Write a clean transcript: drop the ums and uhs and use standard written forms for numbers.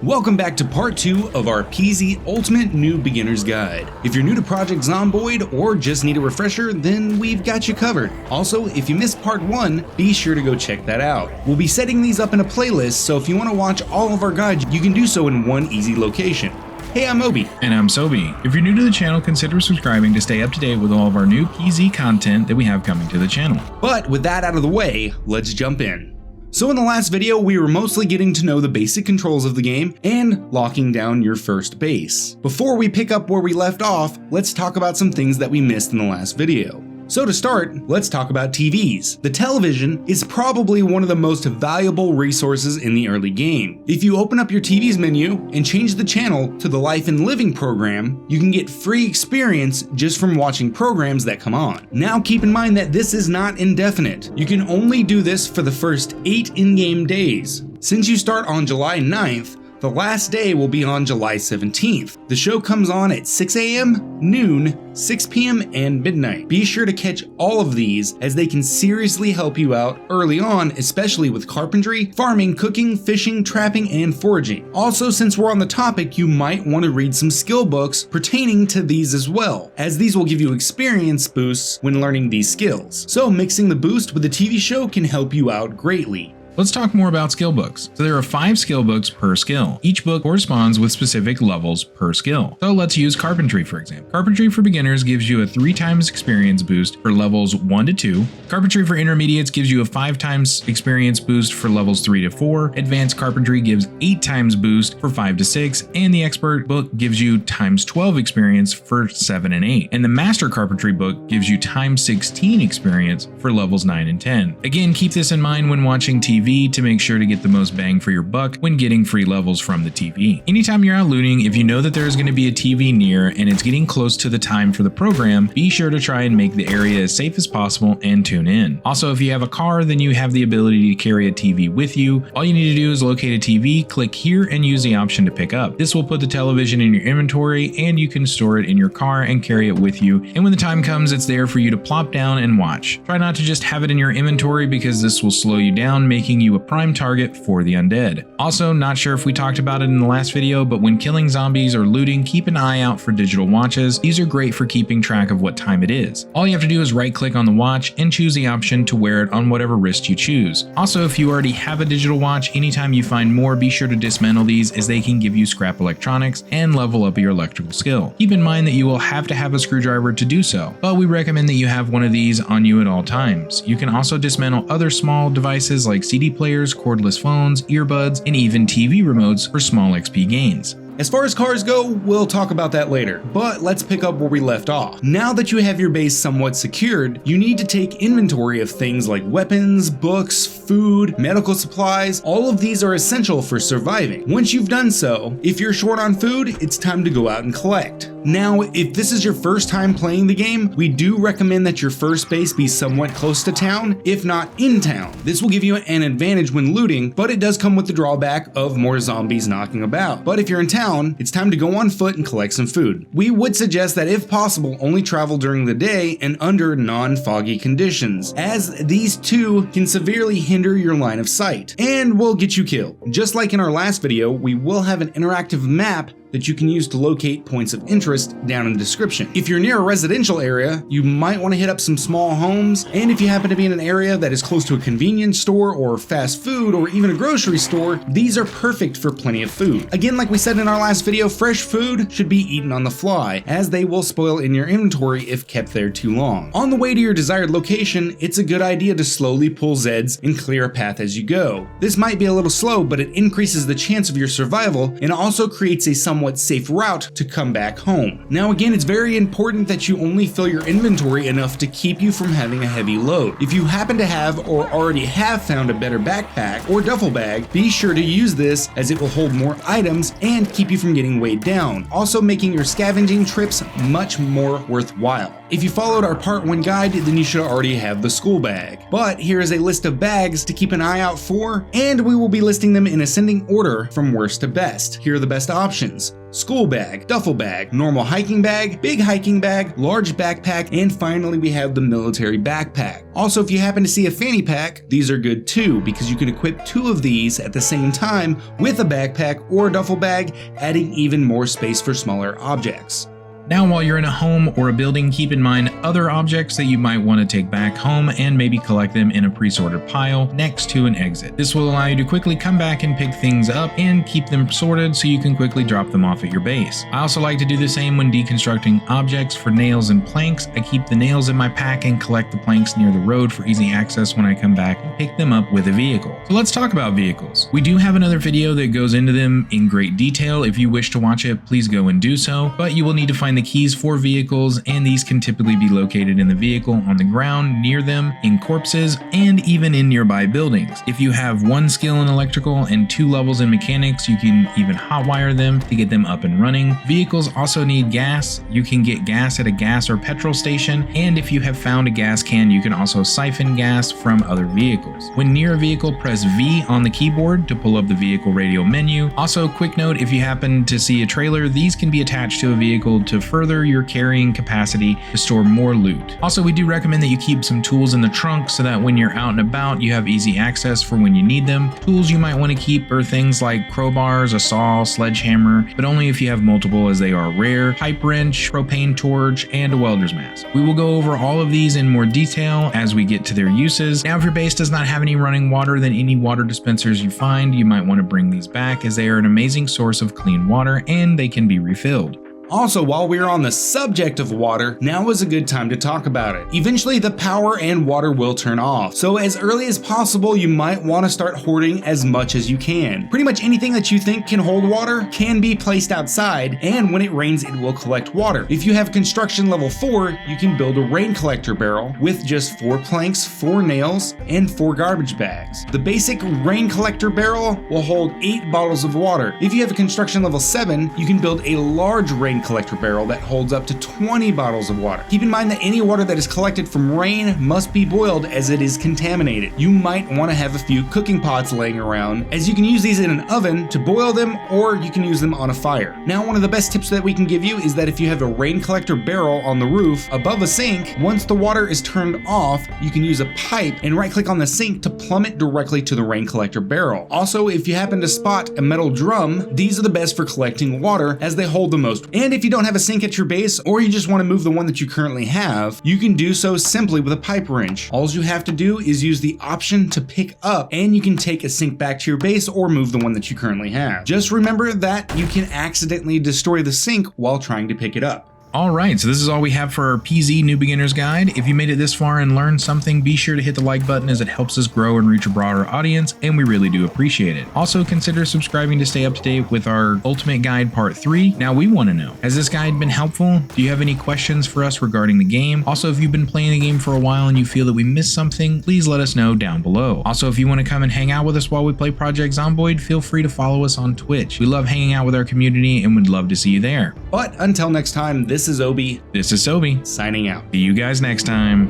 Welcome back to part 2 of our PZ Ultimate New Beginner's Guide. If you're new to Project Zomboid or just need a refresher, then we've got you covered. Also, if you missed part 1, be sure to go check that out. We'll be setting these up in a playlist, so if you want to watch all of our guides, you can do so in one easy location. Hey, I'm Obi. And I'm Sobi. If you're new to the channel, consider subscribing to stay up to date with all of our new PZ content that we have coming to the channel. But with that out of the way, let's jump in. So in the last video, we were mostly getting to know the basic controls of the game and locking down your first base. Before we pick up where we left off, let's talk about some things that we missed in the last video. So to start, let's talk about TVs. The television is probably one of the most valuable resources in the early game. If you open up your TV's menu and change the channel to the Life and Living program, you can get free experience just from watching programs that come on. Now keep in mind that this is not indefinite. You can only do this for the first 8 in-game days. Since you start on July 9th, the last day will be on July 17th. The show comes on at 6 a.m., noon, 6 p.m., and midnight. Be sure to catch all of these as they can seriously help you out early on, especially with carpentry, farming, cooking, fishing, trapping, and foraging. Also, since we're on the topic, you might want to read some skill books pertaining to these as well, as these will give you experience boosts when learning these skills. So mixing the boost with the TV show can help you out greatly. Let's talk more about skill books. So there are 5 skill books per skill. Each book corresponds with specific levels per skill. So let's use carpentry for example. Carpentry for beginners gives you a 3 times experience boost for levels 1 to 2. Carpentry for intermediates gives you a 5 times experience boost for levels 3 to 4. Advanced carpentry gives 8 times boost for 5 to 6. And the expert book gives you times 12 experience for 7 and 8. And the master carpentry book gives you times 16 experience for levels 9 and 10. Again, keep this in mind when watching TV to make sure to get the most bang for your buck when getting free levels from the TV. Anytime you're out looting, if you know that there is going to be a TV near and it's getting close to the time for the program, be sure to try and make the area as safe as possible and tune in. Also, if you have a car, then you have the ability to carry a TV with you. All you need to do is locate a TV, click here, and use the option to pick up. This will put the television in your inventory and you can store it in your car and carry it with you. And when the time comes, it's there for you to plop down and watch. Try not to just have it in your inventory because this will slow you down, making you a prime target for the undead. Also, not sure if we talked about it in the last video, but when killing zombies or looting, keep an eye out for digital watches. These are great for keeping track of what time it is. All you have to do is right click on the watch and choose the option to wear it on whatever wrist you choose. Also, if you already have a digital watch, anytime you find more, be sure to dismantle these as they can give you scrap electronics and level up your electrical skill. Keep in mind that you will have to have a screwdriver to do so, but we recommend that you have one of these on you at all times. You can also dismantle other small devices like CD players, cordless phones, earbuds, and even TV remotes for small XP gains. As far as cars go, we'll talk about that later, but let's pick up where we left off. Now that you have your base somewhat secured, you need to take inventory of things like weapons, books, food, medical supplies. All of these are essential for surviving. Once you've done so, if you're short on food, it's time to go out and collect. Now, if this is your first time playing the game, we do recommend that your first base be somewhat close to town, if not in town. This will give you an advantage when looting, but it does come with the drawback of more zombies knocking about. But if you're in town, it's time to go on foot and collect some food. We would suggest that if possible, only travel during the day and under non-foggy conditions, as these two can severely hinder your line of sight and will get you killed. Just like in our last video, we will have an interactive map that you can use to locate points of interest down in the description. If you're near a residential area, you might want to hit up some small homes, and if you happen to be in an area that is close to a convenience store or fast food or even a grocery store, these are perfect for plenty of food. Again, like we said in our last video, fresh food should be eaten on the fly, as they will spoil in your inventory if kept there too long. On the way to your desired location, it's a good idea to slowly pull Zeds and clear a path as you go. This might be a little slow, but it increases the chance of your survival and also creates a somewhat safe route to come back home. Now again, it's very important that you only fill your inventory enough to keep you from having a heavy load. If you happen to have or already have found a better backpack or duffel bag, be sure to use this as it will hold more items and keep you from getting weighed down, also making your scavenging trips much more worthwhile. If you followed our part 1 guide, then you should already have the school bag. But here is a list of bags to keep an eye out for, and we will be listing them in ascending order from worst to best. Here are the best options. school bag, duffel bag, normal hiking bag, big hiking bag, large backpack, and finally we have the military backpack. Also, if you happen to see a fanny pack, these are good too, because you can equip 2 of these at the same time with a backpack or a duffel bag, adding even more space for smaller objects. Now, while you're in a home or a building, keep in mind other objects that you might want to take back home and maybe collect them in a pre-sorted pile next to an exit. This will allow you to quickly come back and pick things up and keep them sorted so you can quickly drop them off at your base. I also like to do the same when deconstructing objects for nails and planks. I keep the nails in my pack and collect the planks near the road for easy access when I come back and pick them up with a vehicle. So let's talk about vehicles. We do have another video that goes into them in great detail. If you wish to watch it, please go and do so, but you will need to find the keys for vehicles, and these can typically be located in the vehicle, on the ground, near them, in corpses, and even in nearby buildings. If you have 1 skill in electrical and 2 levels in mechanics, you can even hotwire them to get them up and running. Vehicles also need gas. You can get gas at a gas or petrol station, and if you have found a gas can, you can also siphon gas from other vehicles. When near a vehicle, press V on the keyboard to pull up the vehicle radio menu. Also, quick note, if you happen to see a trailer, these can be attached to a vehicle to further your carrying capacity to store more loot. Also, we do recommend that you keep some tools in the trunk so that when you're out and about, you have easy access for when you need them. Tools you might want to keep are things like crowbars, a saw, sledgehammer, but only if you have multiple, as they are rare, pipe wrench, propane torch, and a welder's mask. We will go over all of these in more detail as we get to their uses. Now, if your base does not have any running water, then any water dispensers you find, you might want to bring these back, as they are an amazing source of clean water and they can be refilled. Also, while we're on the subject of water, now is a good time to talk about it. Eventually, the power and water will turn off, so as early as possible, you might want to start hoarding as much as you can. Pretty much anything that you think can hold water can be placed outside, and when it rains, it will collect water. If you have construction level 4, you can build a rain collector barrel with just 4 planks, 4 nails, and 4 garbage bags. The basic rain collector barrel will hold 8 bottles of water. If you have a construction level 7, you can build a large rain collector barrel that holds up to 20 bottles of water. Keep in mind that any water that is collected from rain must be boiled, as it is contaminated. You might want to have a few cooking pots laying around, as you can use these in an oven to boil them, or you can use them on a fire. Now, one of the best tips that we can give you is that if you have a rain collector barrel on the roof above a sink, once the water is turned off, you can use a pipe and right click on the sink to plummet directly to the rain collector barrel. Also, if you happen to spot a metal drum, these are the best for collecting water, as they hold the most. And if you don't have a sink at your base, or you just want to move the one that you currently have, you can do so simply with a pipe wrench. All you have to do is use the option to pick up, and you can take a sink back to your base or move the one that you currently have. Just remember that you can accidentally destroy the sink while trying to pick it up. Alright, so this is all we have for our PZ New Beginner's Guide. If you made it this far and learned something, be sure to hit the like button, as it helps us grow and reach a broader audience, and we really do appreciate it. Also, consider subscribing to stay up to date with our Ultimate Guide Part 3. Now, we want to know, has this guide been helpful? Do you have any questions for us regarding the game? Also, if you've been playing the game for a while and you feel that we missed something, please let us know down below. Also, if you want to come and hang out with us while we play Project Zomboid, feel free to follow us on Twitch. We love hanging out with our community and would love to see you there. But until next time, this is Obi. This is Sobi, Signing out. See you guys next time.